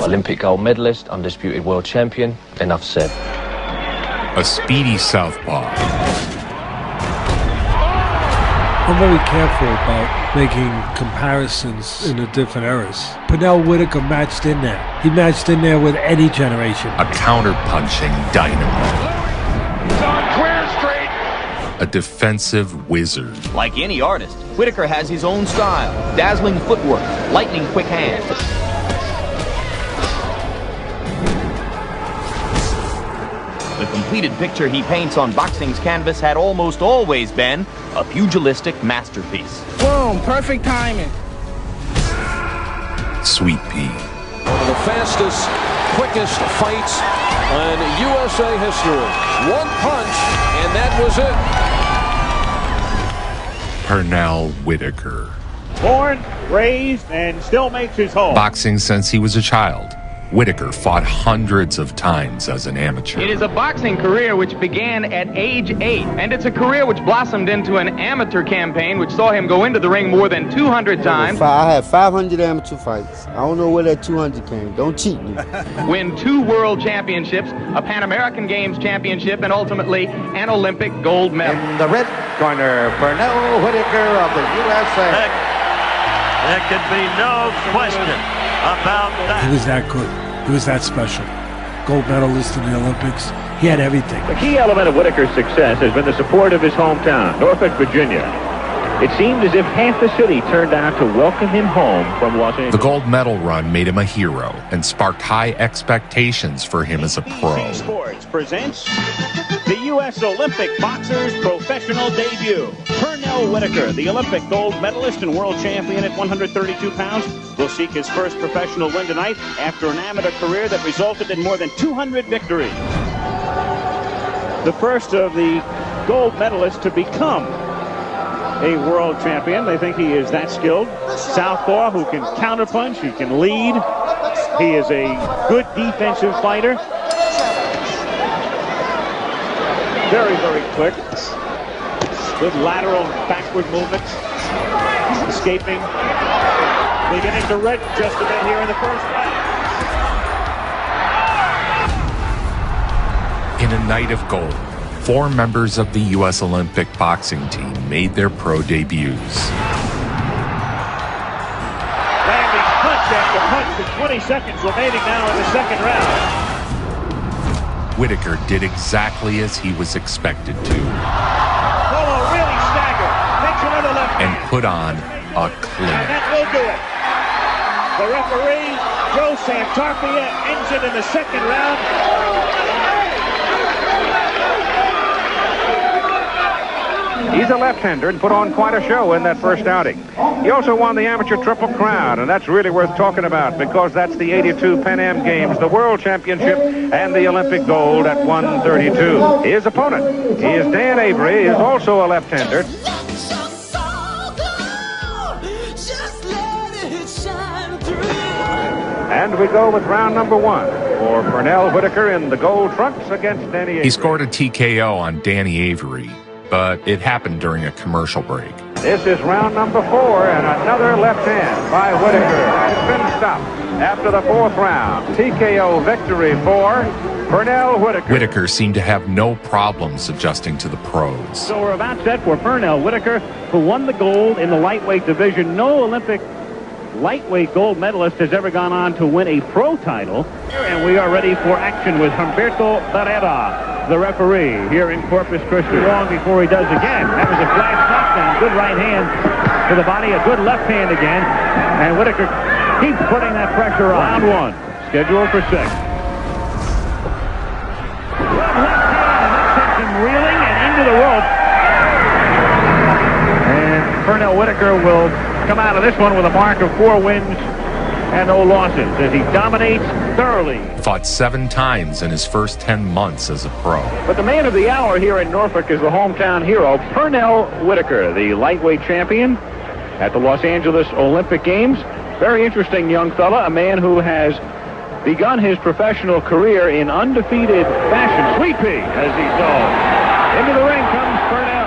Olympic gold medalist, undisputed world champion. Enough said. A speedy southpaw. I'm very careful about making comparisons in the different eras. Pernell Whitaker matched in there. He matched in there with any generation. A counter-punching dynamo. A defensive wizard. Like any artist, Whitaker has his own style. Dazzling footwork, lightning quick hands. The completed picture he paints on boxing's canvas had almost always been a pugilistic masterpiece. Boom, perfect timing. Sweet pea. One of the fastest, quickest fights in USA history. One punch, and that was it. Pernell Whitaker. Born, raised, and still makes his home. Boxing since he was a child. Whitaker fought hundreds of times as an amateur. It is a boxing career which began at age 8, and it's a career which blossomed into an amateur campaign which saw him go into the ring more than 200 times. I had 500 amateur fights. I don't know where that 200 came. Don't cheat me. Win 2 world championships, a Pan American Games championship, and ultimately an Olympic gold medal. In the red corner, Pernell Whitaker of the USA. There could be no question about that. He was that good. He was that special. Gold medalist in the Olympics. He had everything. The key element of Whitaker's success has been the support of his hometown, Norfolk, Virginia. It seemed as if half the city turned out to welcome him home from Los Angeles. The gold medal run made him a hero and sparked high expectations for him as a pro. Sports presents the U.S. Olympic boxer's professional debut. Pernell Whitaker, the Olympic gold medalist and world champion at 132 pounds, will seek his first professional win tonight after an amateur career that resulted in more than 200 victories. The first of the gold medalists to become a world champion. They think he is that skilled. Southpaw who can counterpunch, he can lead. He is a good defensive fighter. Very, very quick. Good lateral backward movements. Escaping. Beginning to red just a bit here in the first round. In a night of gold, 4 members of the U.S. Olympic boxing team made their pro debuts. Landing punch after punch with 20 seconds remaining now in the second round. Whitaker did exactly as he was expected to. Polo really staggered. Makes another left and hand. Put on a clinic. And that will do it. The referee, Joe Santarpia, ends it in the second round. He's a left-hander and put on quite a show in that first outing. He also won the amateur Triple Crown, and that's really worth talking about because that's the 82 Pan Am Games, the World Championship, and the Olympic gold at 132. His opponent is Dan Avery, is also a left-hander. And we go with round number 1 for Pernell Whitaker in the gold trunks against Danny Avery. He scored a TKO on Danny Avery, but it happened during a commercial break. This is round number 4, and another left hand by Whitaker has been stopped after the 4th round. TKO victory for Pernell Whitaker. Whitaker seemed to have no problems adjusting to the pros. So we're about set for Pernell Whitaker, who won the gold in the lightweight division. No Olympic lightweight gold medalist has ever gone on to win a pro title. And we are ready for action with Humberto Barrera, the referee, here in Corpus Christi. Long before he does again. That was a flash knockdown. Good right hand to the body, a good left hand again. And Whitaker keeps putting that pressure on. Round 1, scheduled for 6. Good left hand, and that sends him reeling and into the rope. And Pernell Whitaker will come out of this one with a mark of 4 wins and no losses as he dominates thoroughly. Fought 7 times in his first 10 months as a pro. But the man of the hour here in Norfolk is the hometown hero, Pernell Whitaker, the lightweight champion at the Los Angeles Olympic Games. Very interesting young fella, a man who has begun his professional career in undefeated fashion. Sweet pea, as he's known. Into the ring comes Pernell.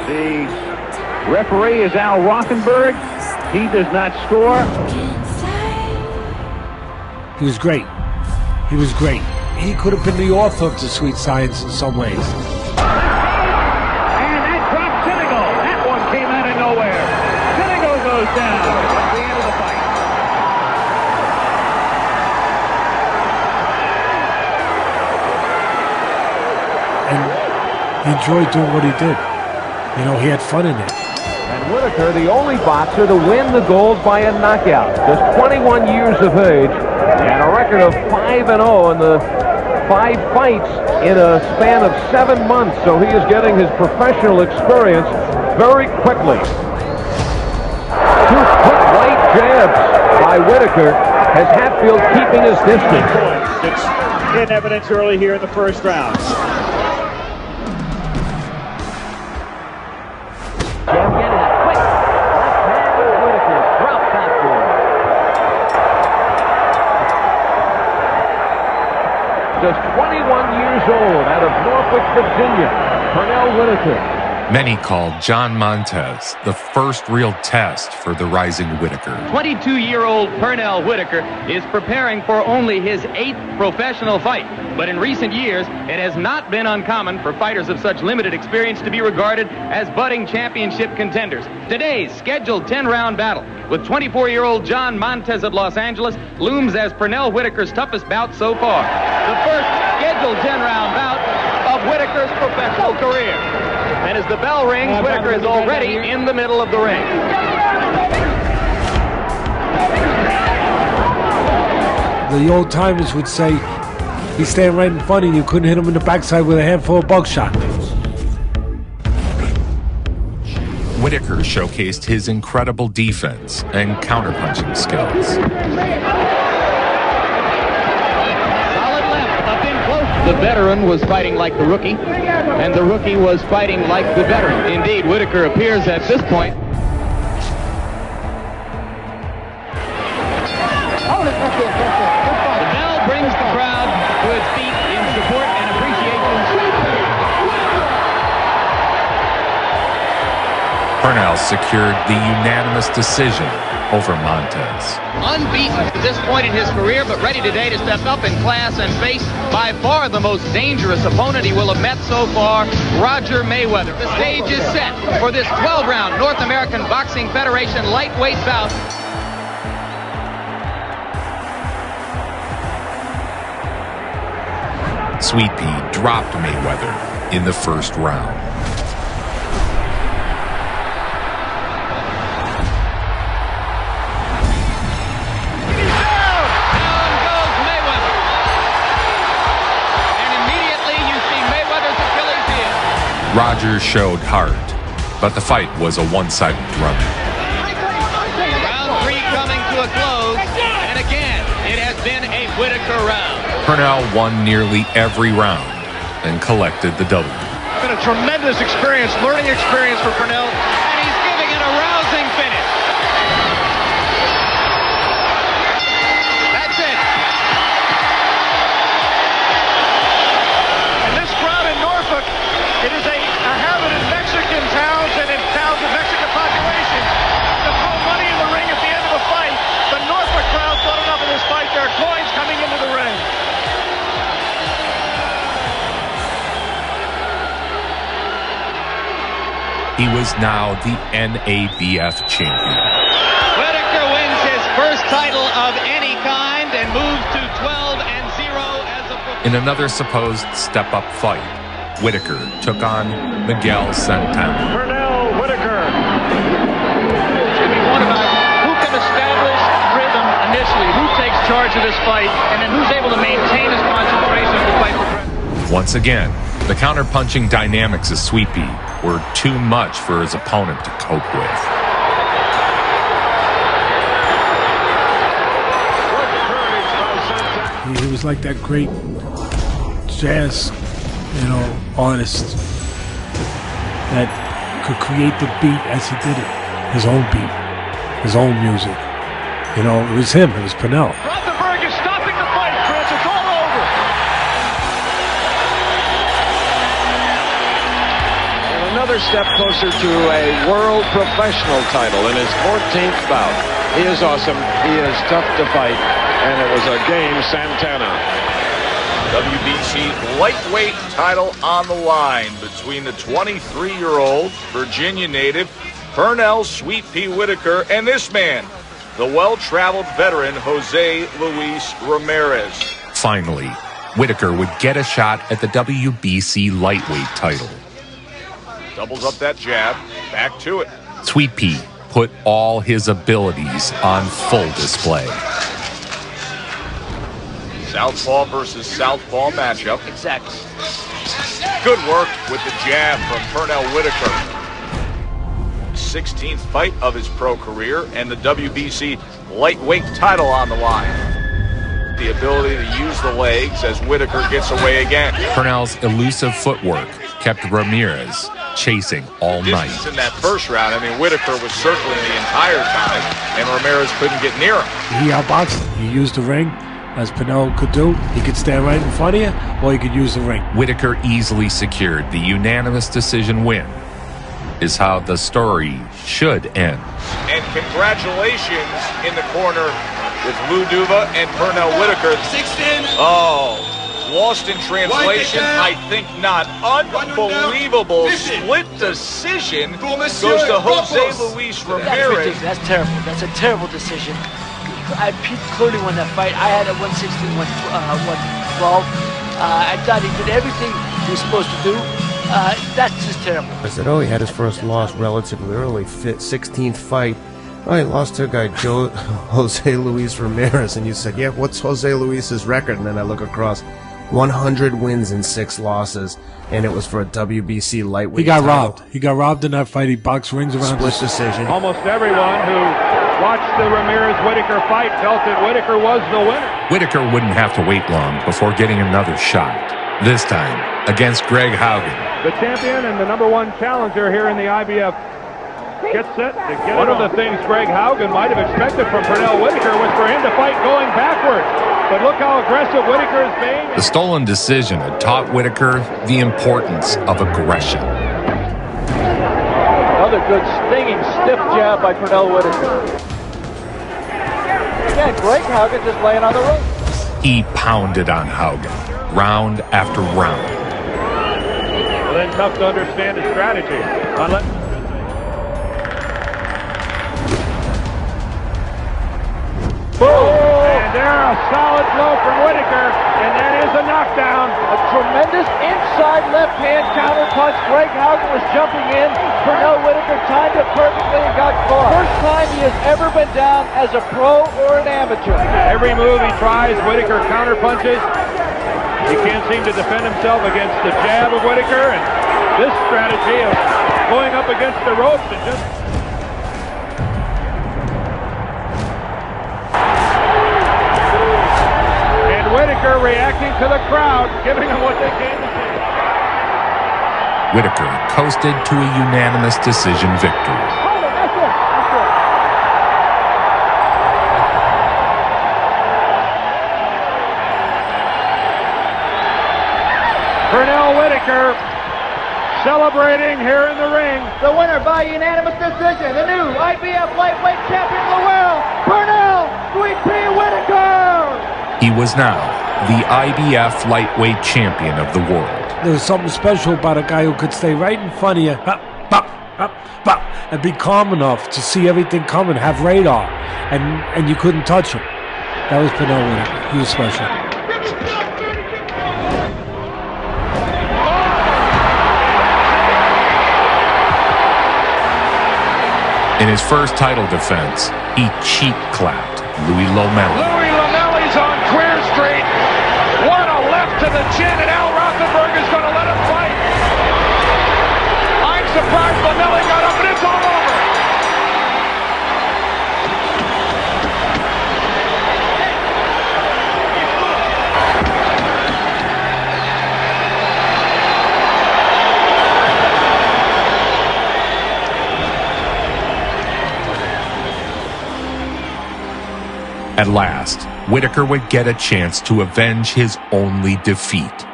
The Referee is Al Rothenberg. He does not score. He was great. He was great. He could have been the author of The Sweet Science in some ways. And that dropped Senegal. That one came out of nowhere. Senegal goes down. That's the end of the fight. And he enjoyed doing what he did. You know, he had fun in it. And Whitaker, the only boxer to win the gold by a knockout. Just 21 years of age and a record of 5-0 in the 5 fights in a span of 7 months. So he is getting his professional experience very quickly. 2 quick right jabs by Whitaker has Hatfield keeping his distance. It's in evidence early here in the first round. Just 21 years old, out of Norfolk, Virginia, Pernell Whitaker. Many called John Montez the first real test for the rising Whitaker. 22-year-old Pernell Whitaker is preparing for only his 8th professional fight. But in recent years, it has not been uncommon for fighters of such limited experience to be regarded as budding championship contenders. Today's scheduled 10-round battle with 24-year-old John Montez of Los Angeles looms as Pernell Whitaker's toughest bout so far. The first scheduled 10-round bout of Whitaker's professional career. And as the bell rings, Whitaker is already in the middle of the ring. The old timers would say, he's staying right in front of you, couldn't hit him in the backside with a handful of buckshot. Whitaker showcased his incredible defense and counterpunching skills. Solid left, up in close. The veteran was fighting like the rookie, and the rookie was fighting like the veteran. Indeed, Whitaker appears at this point. The bell brings the crowd to its feet in support and appreciation. Pernell secured the unanimous decision over Montez. Unbeaten at this point in his career, but ready today to step up in class and face by far the most dangerous opponent he will have met so far, Roger Mayweather. The stage is set for this 12-round North American Boxing Federation lightweight bout. Sweet Pea dropped Mayweather in the first round. Roger showed heart, but the fight was a one-sided run. Round 3 coming to a close, and again, it has been a Whitaker round. Pernell won nearly every round and collected the W. It's been a tremendous experience, learning experience for Pernell. And he's giving it a rousing finish. That's it. And this crowd in Norfolk, it is a habit in Mexican towns and in towns of Mexican population to throw money in the ring at the end of a fight. The Norfolk crowd thought enough of this fight. There are coins coming into the ring. He was now the NABF champion. Whitaker wins his first title of any kind and moves to 12-0 as a... In another supposed step-up fight, Whitaker took on Miguel Santana. Pernell Whitaker. It's going to be one about who can establish rhythm initially, who takes charge of this fight, and then who's able to maintain his concentration as the fight progresses. Once again, the counter-punching dynamics of Sweet Pea were too much for his opponent to cope with. He was like that great jazz, artist that could create the beat as he did it. His own beat, his own music. It was him. It was Pernell. Rothenberg is stopping the fight, Chris. It's all over. And another another step closer to a world professional title in his 14th bout. He is awesome. He is tough to fight. And it was a game Santana. WBC lightweight title on the line between the 23-year-old Virginia native Pernell Sweet Pea Whitaker and this man, the well-traveled veteran Jose Luis Ramirez. Finally, Whitaker would get a shot at the WBC lightweight title. Doubles up that jab, back to it. Sweet Pea put all his abilities on full display. Southpaw versus southpaw matchup. Exactly. Good work with the jab from Pernell Whitaker. 16th fight of his pro career and the WBC lightweight title on the line. The ability to use the legs as Whitaker gets away again. Pernell's elusive footwork kept Ramirez chasing all night. In that first round, I mean, Whitaker was circling the entire time, and Ramirez couldn't get near him. He outboxed him. He used the ring, as Pernell could do. He could stand right in front of you, or he could use the ring. Whitaker easily secured the unanimous decision win, is how the story should end. And congratulations in the corner with Lou Duva and Pernell Whitaker. Oh, lost in translation? I think not. Unbelievable split decision goes to Jose Luis Ramirez. That's terrible. That's a terrible decision. Pete clearly won that fight. I had a 116, 112. I thought he did everything he was supposed to do. That's just terrible. I said, oh, he had his first loss relatively early, 16th fight. Oh, he lost to a guy, Jose Luis Ramirez. And you said, yeah, what's Jose Luis's record? And then I look across, 100 wins and 6 losses. And it was for a WBC lightweight He got title. robbed. He got robbed in that fight. He boxed rings around. Split decision. Almost everyone who watched the Ramirez-Whitaker fight felt that Whitaker was the winner. Whitaker wouldn't have to wait long before getting another shot. This time against Greg Haugen. The champion and the #1 challenger here in the IBF. Get set to get One of the things Greg Haugen might have expected from Pernell Whitaker was for him to fight going backwards. But look how aggressive Whitaker is being. The stolen decision had taught Whitaker the importance of aggression. Another good stinging stiff jab by Pernell Whitaker. Again, Greg Haugen just laying on the ropes. He pounded on Haugen, round after round. Well, then tough to understand his strategy. Boom! And there, a solid blow from Whitaker, and that is a knockdown. A tremendous inside left hand counter punch. Greg Haugen was jumping in. Pernell Whitaker timed it perfectly and got caught. First time he has ever been down as a pro or an amateur. Every move he tries, Whitaker counter punches. He can't seem to defend himself against the jab of Whitaker, and this strategy of going up against the ropes and just... Whitaker reacting to the crowd, giving them what they came to see. Whitaker coasted to a unanimous decision victory. Pernell Whitaker celebrating here in the ring. The winner by unanimous decision, the new IBF lightweight champion of the world, Pernell Sweet Pea Whitaker! He was now the IBF lightweight champion of the world. There was something special about a guy who could stay right in front of you and be calm enough to see everything coming, have radar, and you couldn't touch him. That was Pernell Whitaker. He was special. In his first title defense, he cheek clapped Louis Lomelli. Louis Lomelli's on Queer Street. What a left to the chin, and Al Rothenberg is going to let him fight. I'm surprised Lomelli got up, and it's all over. At last, Whitaker would get a chance to avenge his only defeat.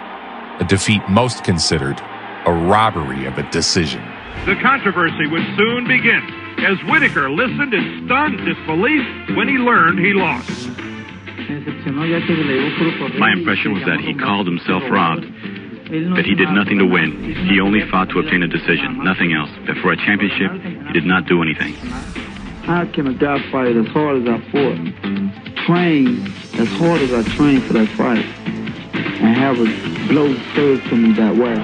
A defeat most considered a robbery of a decision. The controversy would soon begin as Whitaker listened in stunned disbelief when he learned he lost. My impression was that he called himself robbed, that he did nothing to win. He only fought to obtain a decision, nothing else. That for a championship, he did not do anything. How can a guy fight as hard as I fought, train as hard as I trained for that fight, and have a blow served to me that way?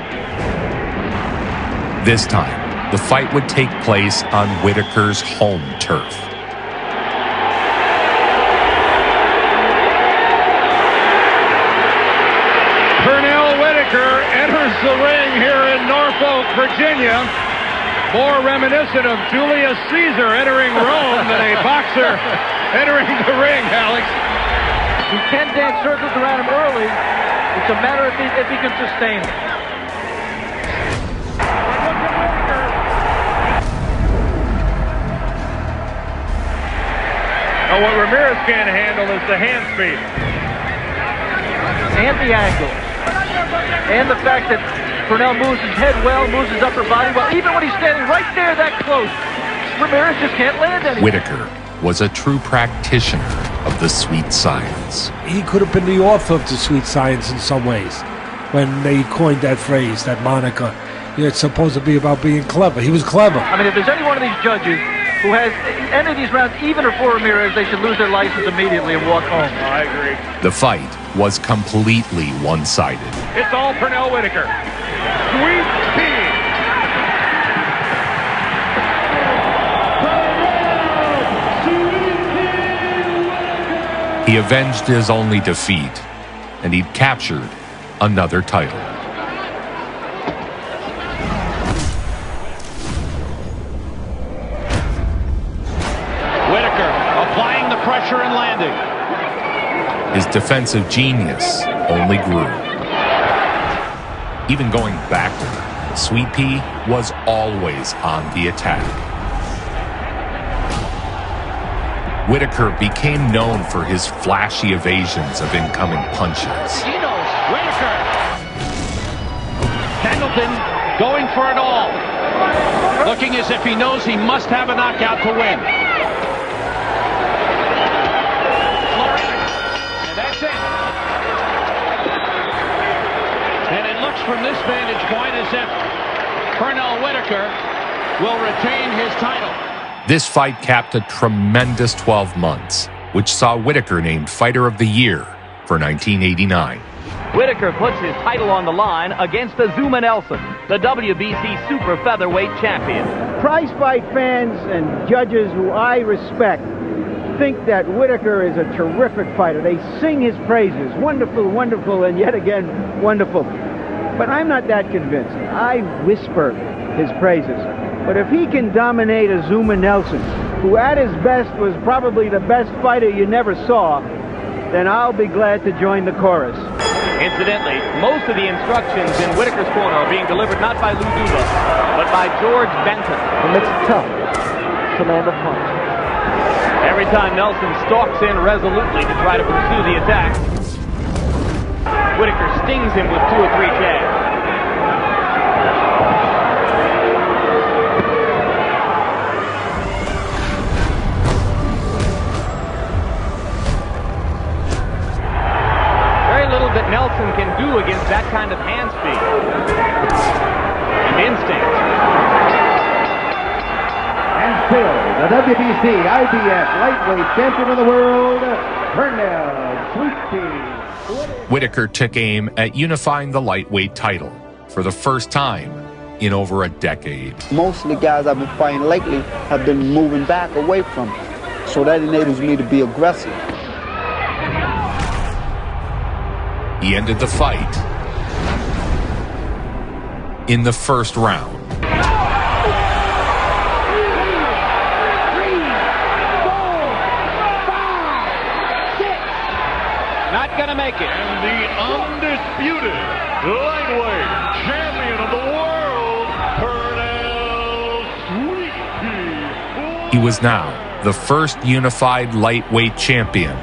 This time, the fight would take place on Whitaker's home turf. Pernell Whitaker enters the ring here in Norfolk, Virginia. More reminiscent of Julius Caesar entering Rome than a boxer entering the ring, Alex. He can dance circles around him early. It's a matter of if he can sustain it. Now, what Ramirez can't handle is the hand speed. And the angle. And the fact that Pernell moves his head well, moves his upper body well. Even when he's standing right there that close, Ramirez just can't land anything. Whitaker was a true practitioner of the sweet science. He could have been the author of the sweet science in some ways when they coined that phrase, that moniker. It's supposed to be about being clever. He was clever. I mean, if there's any one of these judges who has any of these rounds, even for Ramirez, they should lose their license immediately and walk home. I agree. The fight was completely one-sided. It's all Pernell Whitaker. Sweet Pea. He avenged his only defeat, and he'd captured another title. Whitaker applying the pressure and landing. His defensive genius only grew. Even going backward, Sweet Pea was always on the attack. Whitaker became known for his flashy evasions of incoming punches. He knows. Whitaker. Pendleton going for it all. Looking as if he knows he must have a knockout to win. And that's it. And it looks from this vantage point as if Pernell Whitaker will retain his title. This fight capped a tremendous 12 months, which saw Whitaker named Fighter of the Year for 1989. Whitaker puts his title on the line against Azuma Nelson, the WBC super featherweight champion. Prize fight fans and judges who I respect think that Whitaker is a terrific fighter. They sing his praises. Wonderful, wonderful, and yet again, wonderful. But I'm not that convinced. I whisper his praises. But if he can dominate Azuma Nelson, who at his best was probably the best fighter you never saw, then I'll be glad to join the chorus. Incidentally, most of the instructions in Whitaker's corner are being delivered not by Lou Duva, but by George Benton. And it's tough to land a punch. Every time Nelson stalks in resolutely to try to pursue the attack, Whitaker stings him with 2 or 3 jabs. That Nelson can do against that kind of hand speed and instinct. And still, the WBC IBF lightweight champion of the world, Pernell Sweet Pea. Whitaker took aim at unifying the lightweight title for the first time in over a decade. Most of the guys I've been fighting lately have been moving back away from me, so that enables me to be aggressive. He ended the fight in the first round. Not gonna make it. And the undisputed lightweight champion of the world, Pernell Sweet Pea. He was now the first unified lightweight champion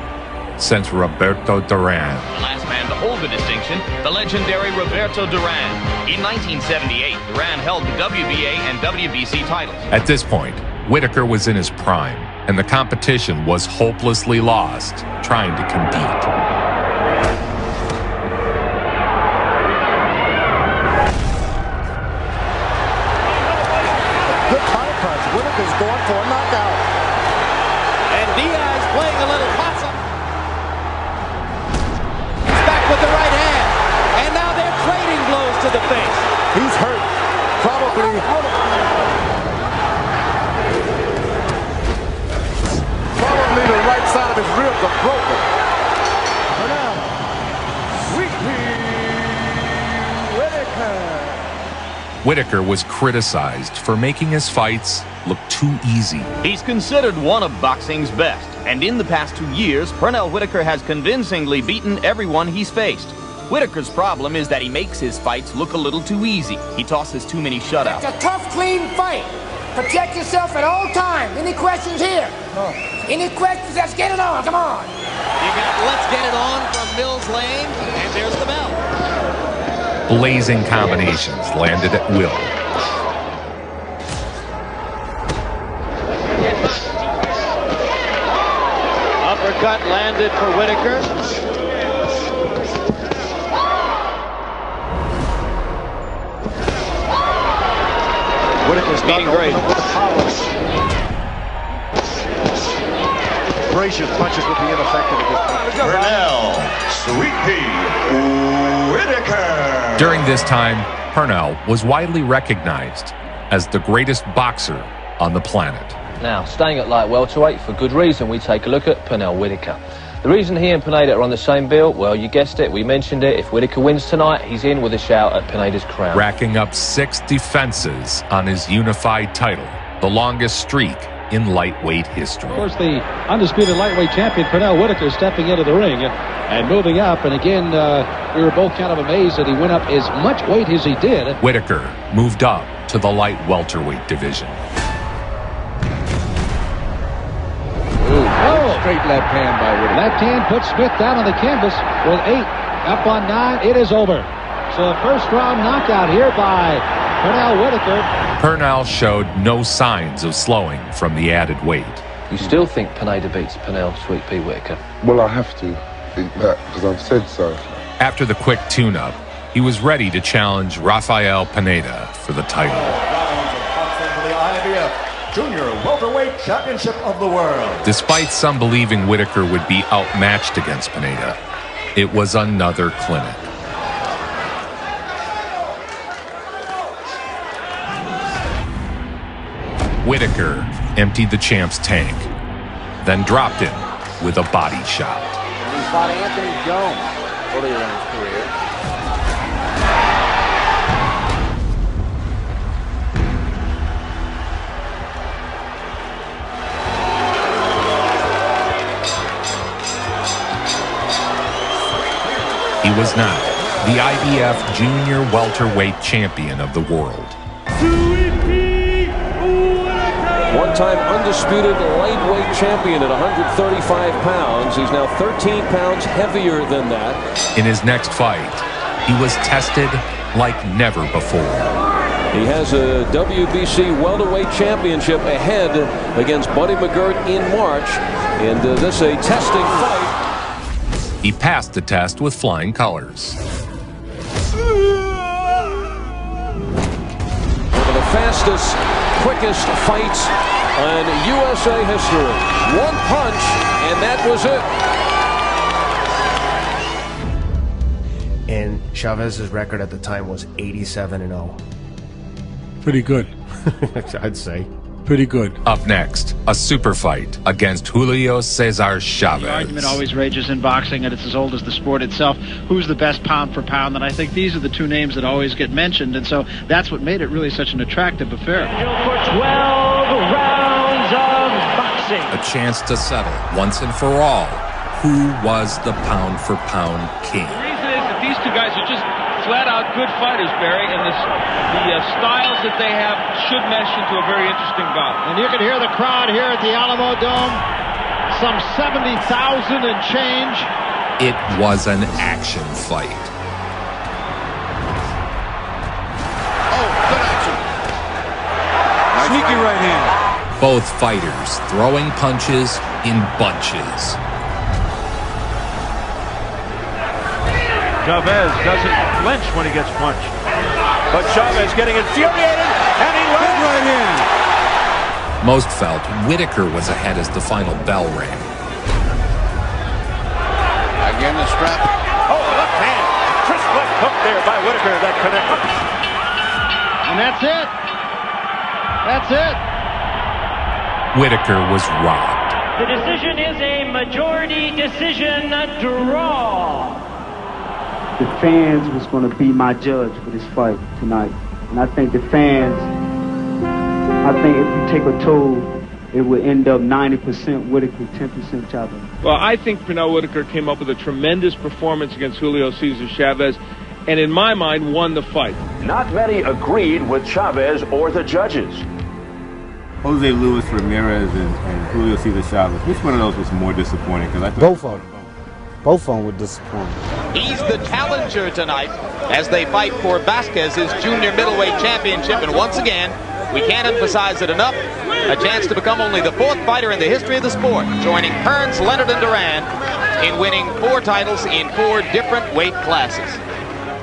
since Roberto Duran. Last man to hold the distinction, the legendary Roberto Duran. In 1978, Duran held the WBA and WBC titles. At this point, Whitaker was in his prime, and the competition was hopelessly lost trying to compete. Whitaker's going for a knockout. And Diaz playing a little possum. He's back with the right hand. And now they're trading blows to the face. He's hurt. Probably the right side of his ribs are broken. Whitaker was criticized for making his fights look too easy. He's considered one of boxing's best, and in the past 2 years, Pernell Whitaker has convincingly beaten everyone he's faced. Whitaker's problem is that he makes his fights look a little too easy. He tosses too many shutouts. It's a tough, clean fight. Protect yourself at all times. Any questions here? No. Any questions? Let's get it on. Come on. You got let's get it on from Mills Lane, and there's the bell. Blazing combinations landed at will. Uppercut landed for Whitaker. Whitaker's beating great. Gracious punches would be ineffective at this point. Pernell Sweet Pea Whitaker. During this time, Pernell was widely recognized as the greatest boxer on the planet. Now, staying at light welterweight, for good reason, we take a look at Pernell Whitaker. The reason he and Pineda are on the same bill, well, you guessed it, we mentioned it. If Whitaker wins tonight, he's in with a shout at Pineda's crown. Racking up 6 defenses on his unified title, the longest streak in lightweight history. Of course, the undisputed lightweight champion, Pernell Whitaker, stepping into the ring and moving up. And again, we were both kind of amazed that he went up as much weight as he did. Whitaker moved up to the light welterweight division. Straight left hand by Whitaker. Left hand puts Smith down on the canvas with 8. Up on 9, it is over. So a first round knockout here by Pernell Whitaker. Pernell showed no signs of slowing from the added weight. You still think Pineda beats Pernell Sweet Pea Whitaker? Well, I have to think that because I've said so. After the quick tune-up, he was ready to challenge Rafael Pineda for the title. For the IBF Junior Welterweight Championship of the World. Despite some believing Whitaker would be outmatched against Pineda, it was another clinic. Whitaker emptied the champ's tank, then dropped him with a body shot. And he fought Anthony Jones earlier in his career. He was now the IBF Junior Welterweight Champion of the world. One-time undisputed lightweight champion at 135 pounds. He's now 13 pounds heavier than that. In his next fight, he was tested like never before. He has a WBC welterweight championship ahead against Buddy McGirt in March. And this a testing fight. He passed the test with flying colors. One of the fastest, quickest fights in USA history. One punch, and that was it. And Chavez's record at the time was 87-0. Pretty good. I'd say. Pretty good. Up next, a super fight against Julio Cesar Chavez. The argument always rages in boxing, and it's as old as the sport itself. Who's the best pound for pound? And I think these are the two names that always get mentioned, and so that's what made it really such an attractive affair. For 12 rounds of boxing. A chance to settle once and for all who was the pound for pound king. The reason is that these two guys are just flat-out good fighters, Barry, and the styles that they have should mesh into a very interesting bout. And you can hear the crowd here at the Alamo Dome, some 70,000 and change. It was an action fight. Oh, good action. Sneaky right hand. Both fighters throwing punches in bunches. Chavez doesn't flinch when he gets punched. But Chavez getting infuriated, and he lands right hand. Most felt Whitaker was ahead as the final bell rang. Again the strap. Oh, left hand. Crisp left hook there by Whitaker that connected. And that's it. That's it. Whitaker was robbed. The decision is a majority decision draw. The fans was going to be my judge for this fight tonight. And I think the fans, if you take a toll, it would end up 90% Whitaker, 10% Chavez. Well, I think Pernell Whitaker came up with a tremendous performance against Julio Cesar Chavez, and in my mind, won the fight. Not many agreed with Chavez or the judges. Jose Luis Ramirez and Julio Cesar Chavez. Which one of those was more disappointing? Because I thought Both of them were disappointing. He's the challenger tonight as they fight for Vasquez's junior middleweight championship. And once again, we can't emphasize it enough, a chance to become only the 4th fighter in the history of the sport, joining Kearns, Leonard, and Duran in winning 4 titles in 4 different weight classes.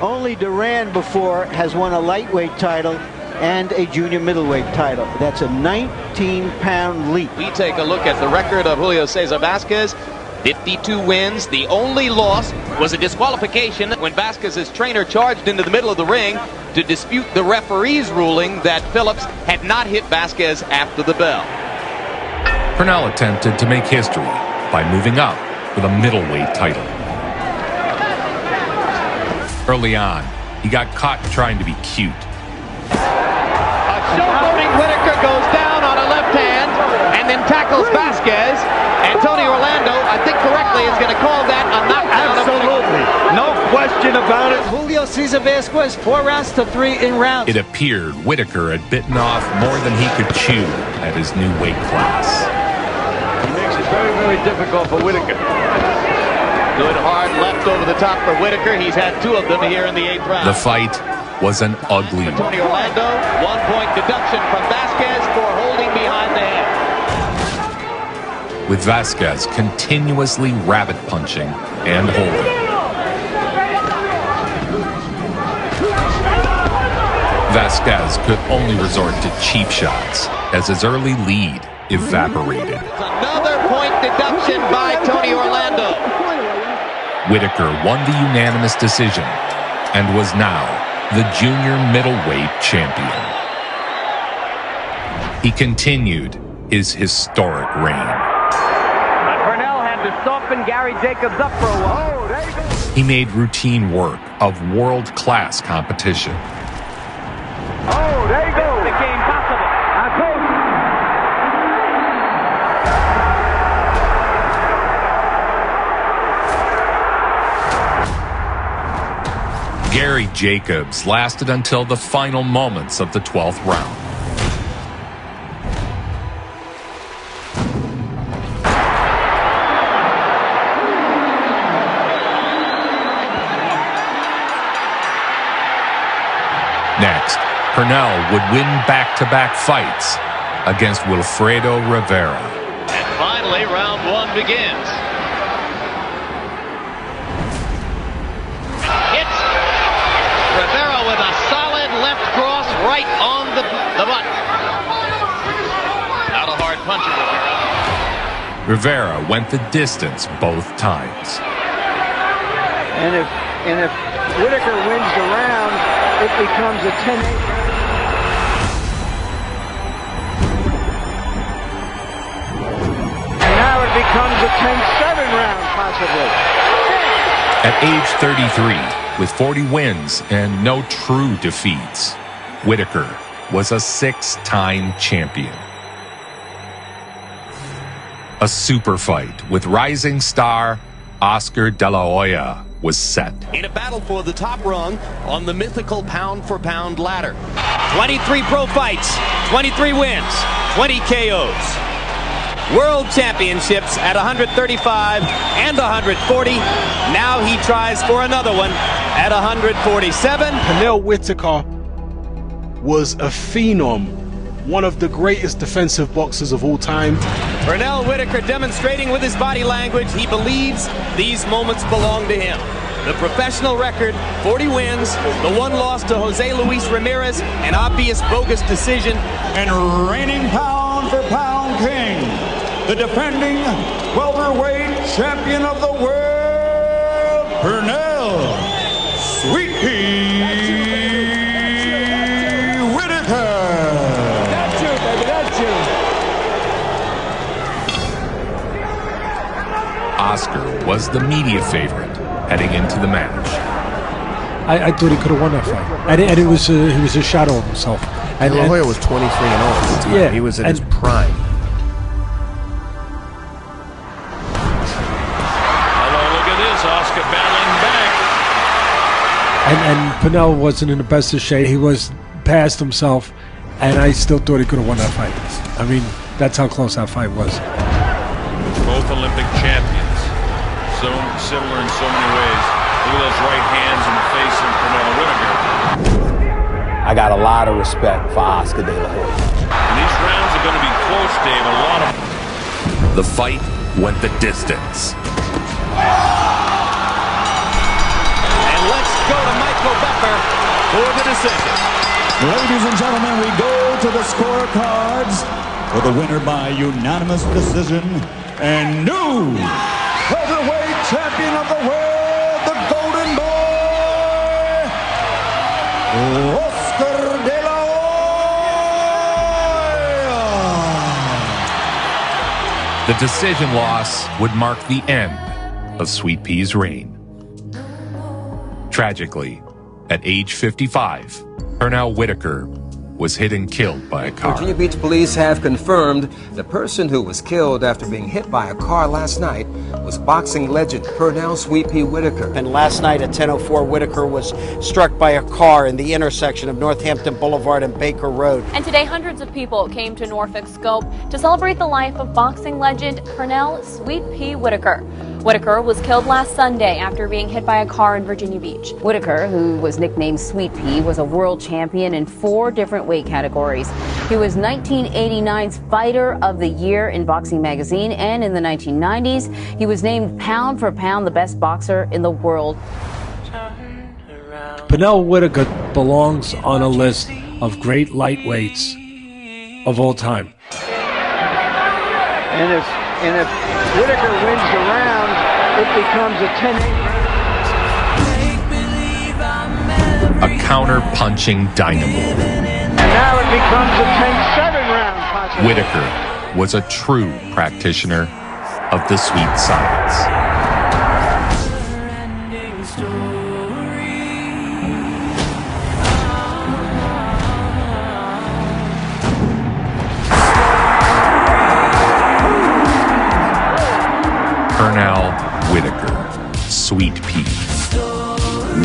Only Duran before has won a lightweight title and a junior middleweight title. That's a 19-pound leap. We take a look at the record of Julio Cesar Vasquez. 52 wins. The only loss was a disqualification when Vasquez's trainer charged into the middle of the ring to dispute the referee's ruling that Phillips had not hit Vasquez after the bell. Pernell attempted to make history by moving up with a middleweight title. Early on, he got caught trying to be cute. A showboating Whitaker goes down on a left hand and then tackles Vasquez. And Tony Orlando, I think correctly, is going to call that a knockdown. Absolutely. No question about it. Julio Cesar Vasquez, 4 rounds to 3 in rounds. It appeared Whitaker had bitten off more than he could chew at his new weight class. He makes it very, very difficult for Whitaker. Good hard left over the top for Whitaker. He's had 2 of them here in the 8th round. The fight was an ugly one. Tony Orlando, 1-point deduction from Vasquez for holding behind the head. With Vasquez continuously rabbit punching and holding. Vasquez could only resort to cheap shots as his early lead evaporated. Another point deduction by Tony Orlando. Whitaker won the unanimous decision and was now the junior middleweight champion. He continued his historic reign. To soften Gary Jacobs up for a while. He made routine work of world-class competition. Oh, there you go. Became possible. Gary Jacobs lasted until the final moments of the 12th round. Next, Pernell would win back-to-back fights against Wilfredo Rivera. And finally, round 1 begins. Hits Rivera with a solid left cross right on the button. Not a hard puncher, Rivera went the distance both times. And if Whitaker wins the round, it becomes a 10-8. And now it becomes a 10-7 round, possibly. At age 33, with 40 wins and no true defeats, Whitaker was a 6-time champion. A super fight with rising star Oscar De La Hoya was set. In a battle for the top rung on the mythical pound-for-pound ladder. 23 pro fights, 23 wins, 20 KOs. World Championships at 135 and 140. Now he tries for another one at 147. Pernell Whitaker was a phenom, one of the greatest defensive boxers of all time. Pernell Whitaker demonstrating with his body language he believes these moments belong to him. The professional record, 40 wins, the one loss to Jose Luis Ramirez, an obvious bogus decision. And reigning pound for pound king, the defending welterweight champion of the world, Pernell Sweet Pea Whitaker. That's you, baby, that's you. Oscar was the media favorite heading into the match. I thought he could have won that fight, and he was a shadow of himself. And Hoya was 23-0 at the time. Yeah, he was at his prime. Look at this, Oscar battling back. And Pernell wasn't in the best of shape. He was past himself, and I still thought he could have won that fight. I mean, that's how close that fight was. Both Olympic champions. So similar in so many ways. Look at those right hands in the face of Pernell Whitaker. I got a lot of respect for Oscar De La Hoya. And these rounds are going to be close, Dave. A lot of. The fight went the distance. And let's go to Michael Becker for the decision. Ladies and gentlemen, we go to the scorecards for the winner by unanimous decision and new welterweight champion of the world, the Golden Boy, Oscar De La Hoya. The decision loss would mark the end of Sweet Pea's reign. Tragically, at age 55, Pernell Whitaker was hit and killed by a car. Virginia Beach police have confirmed the person who was killed after being hit by a car last night was boxing legend Pernell Sweet Pea Whitaker. And last night at 10:04, Whitaker was struck by a car in the intersection of Northampton Boulevard and Baker Road. And today, hundreds of people came to Norfolk Scope to celebrate the life of boxing legend Pernell Sweet Pea Whitaker. Whitaker was killed last Sunday after being hit by a car in Virginia Beach. Whitaker, who was nicknamed Sweet Pea, was a world champion in 4 different weight categories. He was 1989's Fighter of the Year in Boxing Magazine, and in the 1990s, he was named pound for pound the best boxer in the world. Pernell Whitaker belongs on a list of great lightweights of all time. And if Whitaker wins the round, it becomes a 10-8. A counter-punching dynamo. And now it becomes a 10-7 round. Whitaker was a true practitioner of the sweet science. Pernell Whitaker, Sweet Pea.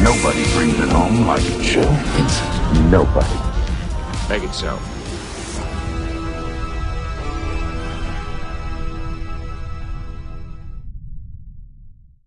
Nobody brings it home like it should. Nobody. Make it so.